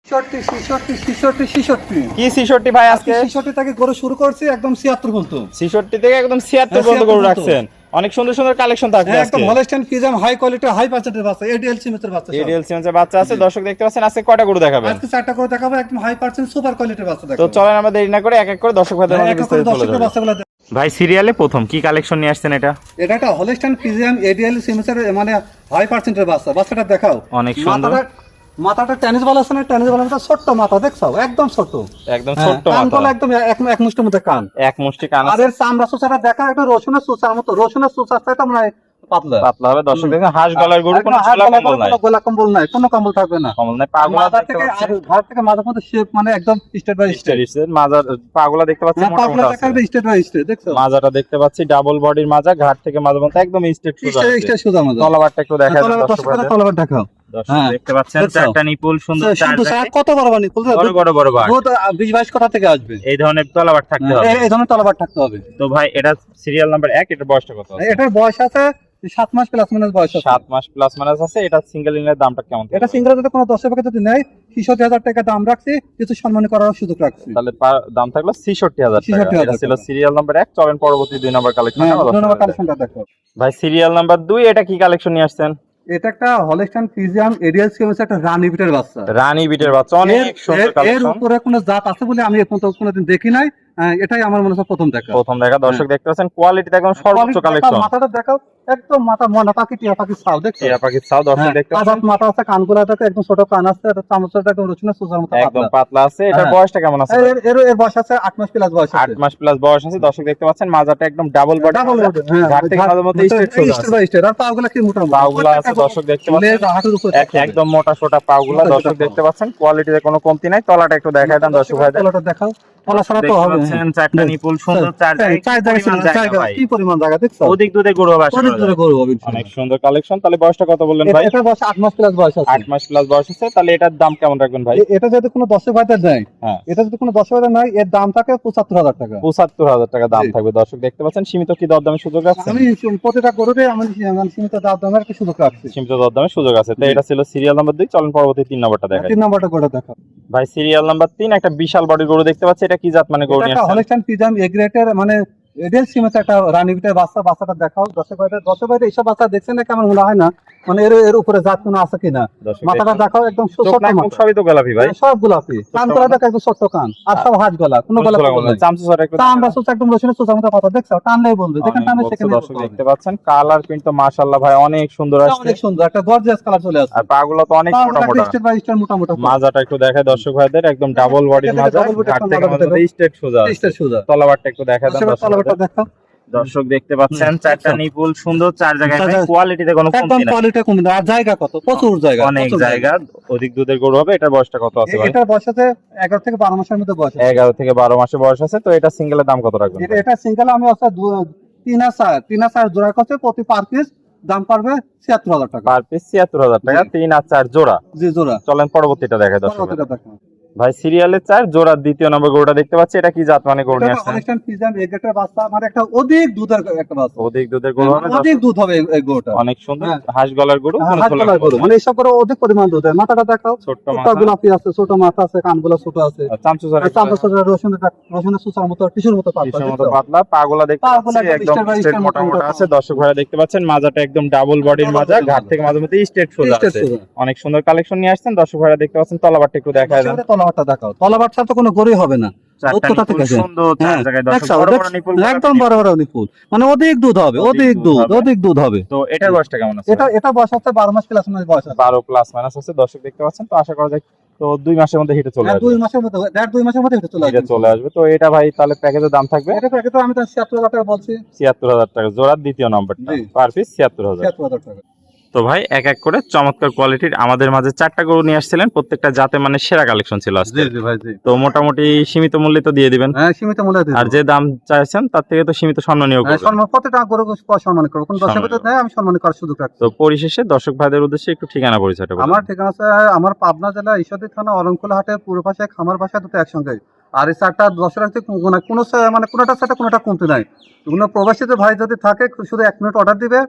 কি 66 ভাই আজকে 66 থেকে গরু শুরু করছি একদম 76 পর্যন্ত 66 থেকে একদম 76 পর্যন্ত গরু রাখছেন। অনেক সুন্দর সুন্দর কালেকশন থাকবে আজকে। একদম Holstein Friesian high quality high percentage বাচ্চা এডিএল সিমেন্টের বাচ্চা সব। এডিএল সিমেন্সের বাচ্চা আছে। দর্শক দেখতে পাচ্ছেন আজকে কয়টা গরু দেখাবেন? আজকে 4টা করে দেখাবো একদম হাই পার্সেন্ট সুপার কোয়ালিটির বাচ্চা দেখাবো। তো চলেন আমরা দেরি না করে এক এক করে দর্শক ভাইদের মধ্যে বিস্তারিত চলে যাব। ভাই সিরিয়ালে প্রথম কি কালেকশন নিয়ে আসছেন এটা? এটা একটা হলস্টাইন ফ্রিজিয়ান এডিএল সিমেন্টের মানে হাই পার্সেন্টের বাচ্চা। বাচ্চাটা দেখাও। অনেক সুন্দর। মাথাটা টেনিস বল আছে না, টেনিস বলের মতো ছোট্ট মাথা দেখছো, একদম ছোট, একদম ছোট্ট মাথা। কানগুলো একদম এক মুষ্টির মধ্যে কান, এক মুষ্টি কান। আর এর চামড়া চোচাটা দেখা একটা রসুনের চোচার মতো। রসুনের চোচার চাইতে আমরা পাতলা পাতলা হবে। দর্শক দেখেন হাঁস গলার গরু, কোনো গলা কম্বল নাই, কোনো কম্বল থাকবে না। কম্বল নাই। পাগুলা থেকে আর ঘর থেকে মাথার মধ্যে শেপ মানে একদম স্ট্রেট বাই স্ট্রেট। মাজার পাগুলা দেখতে পাচ্ছি মোটা মোটা আছে। স্ট্রেট বাই স্ট্রেট দেখছো। মাজাটা দেখতে পাচ্ছি ডাবল বডির মাজা, ঘাট থেকে মাজা পর্যন্ত একদম স্ট্রেট সোজা। স্ট্রেট সোজা মাজা। তলাবারটা একটু দেখাই দাও দর্শক। তলাবার দেখাও। দর্শক দেখতে পাচ্ছেন চারটা নিপুল সুন্দর চার। কত বড় বড় নিপুল, বড় বার। 20-22 কথা থেকে আসবে। এই ধরনের তলাবার থাকতে হবে। এই ধরনের তলাবার থাকতে হবে। তো ভাই এটা সিরিয়াল নাম্বার 1, এটার বয়সটা কত আছে? এটার বয়স আছে 7 মাস প্লাস মাইনাস বয়স আছে। 7 মাস প্লাস মাইনাস আছে। এটা সিঙ্গেল ইনের দামটা কেমন? এটা সিঙ্গেল যদি কোনো 10 টাকা যদি নেয় ৬৬,০০০ টাকা দাম রাখছি, কিছু সম্মান করার সুযোগ রাখছি। তাহলে দাম থাকলো ৬৬,০০০ টাকা। এটা ছিল সিরিয়াল নাম্বার 1। চলেন পরবর্তী 2 নাম্বার কালেকশন। 2 নম্বর কালেকশনটা দেখো ভাই সিরিয়াল নাম্বার 2, এটা কি কালেকশন নিয়ে আসছেন? এটা একটা হলস্টাইন ফ্রিজিয়ান এডিএল সিমেন্স একটা রানী বিটের বাচ্চা। রানী বিটের বাচ্চা, অনেক সুন্দর কালেকশন। এর উপরে কোনো জাত আছে বলে আমি এখন তো কোনোদিন দেখি নাই। এটাই আমার মনে হয় প্রথম দেখা। দর্শক দেখতে পাচ্ছেন কোয়ালিটিটা একদম সর্বোচ্চ কালেকশন। মাথাটা দেখাও, একদম মাথা মনা পাখি টিয়া পাখি ছাও দেখছো। টিয়া পাখি ছাও দর্শক দেখতে পাচ্ছেন। মাথা আছে, কানগুলো দেখো একদম ছোট কান আছে, এটা চামচটা একদম রসুনের সুজার মতো একদম পাতলা আছে। এটার বয়সটা কেমন আছে? এর বয়স আছে 8 মাস প্লাস বয়স আছে। 8 মাস প্লাস বয়স আছে। দর্শক দেখতে পাচ্ছেন মাজাটা একদম ডাবল বডি। ঘাট থেকে মাঝে মধ্যে স্ট্রেট বাই স্ট্রেট। আর পাগুলা কি মোটা পাগুলা আছে দর্শক দেখতে পাচ্ছেন। একদম মোটা সোটা পাগুলা দর্শক দেখতে পাচ্ছেন। কোয়ালিটিতে কোনো কমতি নাই। তলাটা একটু দেখায় দেন দর্শক ভাইদের। তলাটা দেখাও। তলা ছাড়া তো হবে না। চারটা নিপুল সুন্দর চার জায়গা। কি পরিমাণ জায়গা দেখছো। অধিক দুধে গরু হবে। অধিক দুধে গরু হবে। অনেক সুন্দর কালেকশন। তাহলে বয়সটা কত বললেন ভাই? এটা বয়স 8 মাস প্লাস বয়স আছে। 8 মাস প্লাস বয়স আছে। তাহলে এটার দাম কেমন রাখবেন ভাই? এটা যদি কোনো 10 ভাইদের দেয়, এটা যদি কোনো 10 ভাইদের নাই, এর দাম থাকে ৭৫,০০০ টাকা। ৭৫,০০০ টাকা দাম থাকবে। দর্শক দেখতে পাচ্ছেন সীমিত কি দরদামের সুযোগ আছে? আমি প্রতিটা গরুতে আমি সীমিত দরদামের কি সুযোগ রাখছি। সীমিত দরদামের সুযোগ আছে। তো এটা ছিল সিরিয়াল নাম্বার 2। চলেন পরবর্তী 3 নাম্বারটা দেখাই। 3 নাম্বারটা গরু দেখো ভাই সিরিয়াল নাম্বার 3, একটা বিশাল বডির গরু দেখতে পাচ্ছি। এটা কি জাত মানে গরু নিয়ে আসছেন? হলস্টাইন ফ্রিজিয়ান এ গ্রেডের মানে এডিএল সিমেন্স একটা রানী বিটের বাচ্চা। বাচ্চাটা দেখাও দর্শক ভাইদের। এইসব বাচ্চা দেখছেন না কেমন মনে হয় না, মানে এর উপরে জাত কোনো আছে কিনা। মাথাটা দেখাও, একদম ছোট মাথা। সবই তো গোলাপি ভাই, সব গোলাপি। কানগুলা দেখো একদম ছোট কান, আর সব হাত গলা, কোনো গলা নাই। চামচুসার একটু চামড়া চোচ একদম রসুনের চোচার মতো কথা দেখছো। টানলেই বলবে, দেখেন টানে সেখানে। দর্শক দেখতে পাচ্ছেন কালার কিন্তু মাশাআল্লাহ ভাই অনেক সুন্দর আসছে। অনেক সুন্দর একটা গর্জিয়াস কালার চলে আসছে। আর পাগুলো তো অনেক মোটা মোটা। মাজাটা একটু দেখায় দর্শক ভাইদের, একদম ডাবল বডির মাজা। ঘাট থেকে মাজা স্ট্রেট সোজা। তলাবারটা একটু দেখায় দেন দর্শক। তলাবারটা দেখাও। দর্শক দেখতে পাচ্ছেন চারটা নিপুল সুন্দর চার জায়গায়। কোয়ালিটিতে কোনো কমতি নাই। একদম কোয়ালিটি কম না। আর জায়গা কত, প্রচুর জায়গা, অনেক জায়গা। অধিক দুধের গরু হবে। এটার বয়সটা কত আছে ভাই? এটার বয়স আছে 11 থেকে 12 মাসের মধ্যে বয়স আছে। 11 থেকে 12 মাসের বয়স আছে। তো এটা সিঙ্গেলের দাম কত রাখবেন? এটা সিঙ্গেল আমি আছে 3 আর 4 জোড়া করতে প্রতি পার পিস দাম পারবে ৭৬,০০০ টাকা। পার পিস ৭৬,০০০ টাকা। 3 আর 4 জোড়া। জি জোড়া। চলেন পরবর্তীটা দেখাই দর্শক। পরবর্তীটা দেখো ভাই সিরিয়ালের 4 জোড়া দ্বিতীয় নম্বর গরুটা দেখতে পাচ্ছি। এটা কি জাত মানে গরু নিয়ে আসছেন? হলস্টাইন ফ্রিজিয়ান এ গ্রেডের বাচ্চা, মানে একটা অধিক দুধের একটা বাচ্চা। অধিক দুধের গরু হবে। অধিক দুধ হবে এই গরুটা। অনেক সুন্দর হাঁস গলার গরু। হাঁস গলার গরু, মানে এইসব করে অধিক পরিমাণ দুধ হয়। মাথাটা দেখাও, ছোট মাথা গোলাপি আছে, ছোট মাথা আছে, কানগুলো ছোট আছে। চামচুসার রসুনের সুসার মতো, টিস্যুর মতো পাতলা। পাগুলা দেখতে পাচ্ছি একদম স্ট্রেট মোটা মোটা আছে। দর্শক ভাইরা দেখতে পাচ্ছেন মাজাটা একদম ডাবল বডির মাজা। ঘাট থেকে মাঝে মধ্যে স্ট্রেট সোজা আছে। অনেক সুন্দর কালেকশন নিয়ে আসছেন। দর্শক ভাইরা দেখতে পাচ্ছেন তলাবারটা একটু দেখায় দেন। তলাবারটা দেখাও। তলাবার ছাড়া তো কোনো গরুই হবে না। একদম বড় বড় নিপুল, মানে অধিক দুধ হবে। অধিক দুধ হবে। তো এটার বয়সটা কেমন আছে? এটা বয়স হচ্ছে 12 মাস প্লাস মাইনাস বয়স আছে। 12 প্লাস মাইনাস আছে। দর্শক দেখতে পাচ্ছেন। তো আশা করা যায় তো 2 মাসের মধ্যে হিটে চলে আসবে। 2 মাসের মধ্যে, 2 মাসের মধ্যে হিটে চলে আসবে। তো এটা ভাই তাহলে প্যাকেজের দাম থাকবে? এটা প্যাকেজে আমি তো ৭৬,০০০ টাকা বলছি। ৭৬,০০০ টাকা জোড়ার দ্বিতীয় নম্বরটা। পার পিস ৭৬,০০০ টাকা। তো ভাই এক এক করে চমৎকার কোয়ালিটির আমাদের মাঝে 4টা গরু নিয়ে আসছিলেন। প্রত্যেকটা জাতে মানে সেরা কালেকশন ছিল আজকে। জি ভাই জি। তো মোটামুটি সীমিত মূল্যে তো দিয়ে দিবেন। হ্যাঁ সীমিত মূল্যে দিই। আর যে দাম চাইছেন তার থেকে তো সীমিত সম্মানীয় করবেন। সম্মান প্রত্যেকটা গরু সম্মান করব। কোন দর্শক দেয় আমি সম্মান করার সুযোগ রাখছি। তো পরিশেষে দর্শক ভাইদের উদ্দেশ্যে একটু ঠিকানা পরিচয়টা বলুন। আমার ঠিকানা আছে আমার পাবনা জেলা ঈশ্বরদী থানা অরণকুলা হাটের পূর্ব পাশে খামার বাসা, দুটো একসঙ্গে। আর এই 4টা 10 রাখতে কোনো মানে কোনোটার সাথে কোনোটা কমতে নাই। কোনো প্রবাসীতে ভাই যদি থাকে শুধু 1 মিনিট অর্ডার দিবে,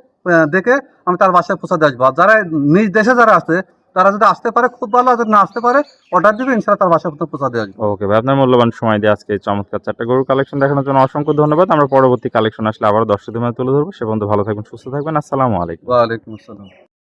দেখে আমি তার বাসায় পৌঁছে দিয়ে আসবো। আর যারা নিজ দেশে যারা আছে তারা যদি আসতে পারে খুব ভালো, আর যদি না আসতে পারে অর্ডার দিবে, ইনশাআল্লাহ তার বাসা পর্যন্ত পৌঁছা দেওয়া যাবে। ওকে ভাই, আপনার মূল্যবান সময় দিয়ে আজকে এই চমৎকার 4টা গরুর কালেকশন দেখানোর জন্য অসংখ্য ধন্যবাদ। আমরা পরবর্তী কালেকশন আসলে আবারও দর্শকদের মাঝে তুলে ধরবো। সে পর্যন্ত ভালো থাকবেন, সুস্থ থাকবেন। আসসালামু আলাইকুম। ওয়ালাইকুম আসসালাম।